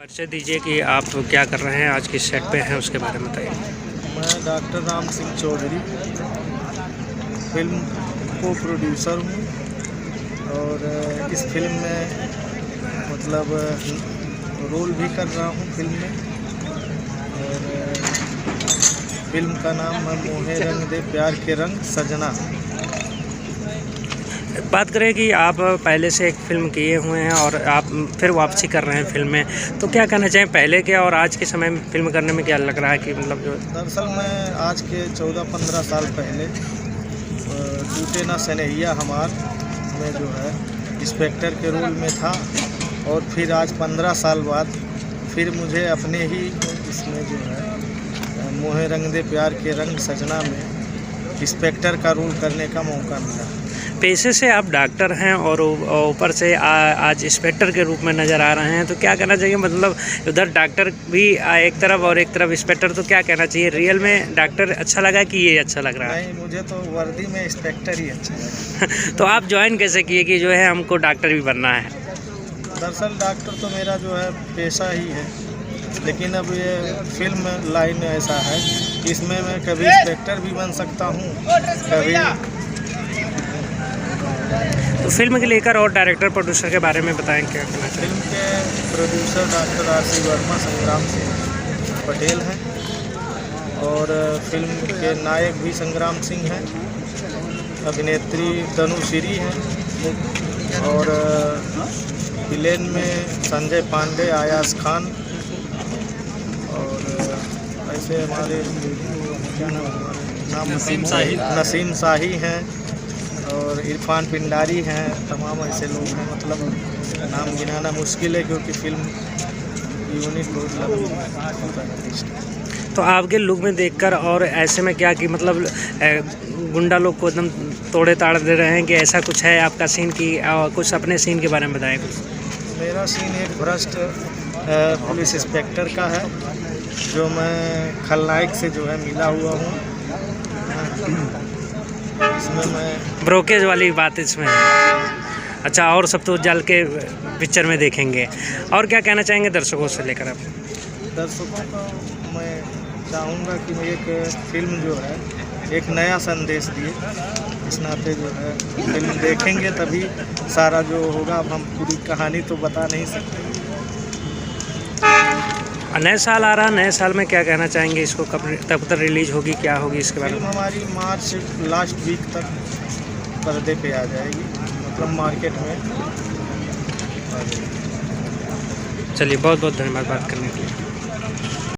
परिचय दीजिए कि आप क्या कर रहे हैं, आज किस सेट पे हैं, उसके बारे में बताइए। मैं डॉक्टर राम सिंह चौधरी फिल्म को प्रोड्यूसर हूँ और इस फिल्म में मतलब रोल भी कर रहा हूँ फिल्म में। और फिल्म का नाम है मोहे रंग दे प्यार के रंग सजना। बात करें कि आप पहले से एक फ़िल्म किए हुए हैं और आप फिर वापसी कर रहे हैं फिल्म में, तो क्या कहना चाहें पहले के और आज के समय में फिल्म करने में क्या लग रहा है कि मतलब जो दरअसल मैं आज के 14-15 साल पहले टूटे ना सनहिया हमार में जो है इंस्पेक्टर के रोल में था और फिर आज 15 साल बाद फिर मुझे अपने ही इसमें जो है मोहे रंग दे प्यार के रंग सजना में इंस्पेक्टर का रोल करने का मौका मिला। पेशे से आप डॉक्टर हैं और ऊपर से आज इंस्पेक्टर के रूप में नज़र आ रहे हैं, तो क्या कहना चाहिए मतलब उधर डॉक्टर भी एक तरफ और एक तरफ इंस्पेक्टर, तो क्या कहना चाहिए रियल में डॉक्टर अच्छा लगा कि ये अच्छा लग रहा है? नहीं, मुझे तो वर्दी में इंस्पेक्टर ही अच्छा लगा। तो आप ज्वाइन कैसे किए कि जो है हमको डॉक्टर भी बनना है? दरअसल डॉक्टर तो मेरा जो है पेशा ही है, लेकिन अब ये फिल्म लाइन ऐसा है कि इसमें मैं कभी इंस्पेक्टर भी बन सकता हूँ, कभी। तो फिल्म के लेकर और डायरेक्टर प्रोड्यूसर के बारे में बताएं, क्या कहना चाहिए? फिल्म के प्रोड्यूसर डॉक्टर आर.सी. वर्मा संग्राम सिंह पटेल हैं और फिल्म के नायक भी संग्राम सिंह हैं, अभिनेत्री तनुश्री हैं और विलेन में संजय पांडे, आयाज खान और ऐसे हमारे क्या नाम नसीम शाही हैं और इरफान पिंडारी हैं। तमाम ऐसे लोग हैं, मतलब नाम गिनाना मुश्किल है क्योंकि फिल्म यूनिट बहुत लंबी है। तो आपके लुक में देखकर और ऐसे में क्या कि मतलब गुंडा लोग को एकदम तोड़े ताड़ दे रहे हैं कि ऐसा कुछ है आपका सीन की, कुछ अपने सीन के बारे में बताएं कुछ। मेरा सीन एक भ्रष्ट पुलिस इंस्पेक्टर का है जो मैं खलनायक से जो है मिला हुआ हूँ। इसमें मैं ब्रोकेज वाली बात इसमें है। अच्छा, और सब तो जल के पिक्चर में देखेंगे। और क्या कहना चाहेंगे दर्शकों से लेकर आप? दर्शकों को मैं चाहूँगा कि एक फिल्म जो है एक नया संदेश दिए, इस नाते जो है फिल्म देखेंगे तभी सारा जो होगा। अब हम पूरी कहानी तो बता नहीं सकते। नए साल आ रहा, नए साल में क्या कहना चाहेंगे, इसको कब तक रिलीज होगी, क्या होगी इसके बारे में? फिल्म हमारी मार्च लास्ट वीक तक पर्दे पे आ जाएगी, मतलब मार्केट में आ जाएगी। चलिए, बहुत बहुत धन्यवाद बात करने के लिए।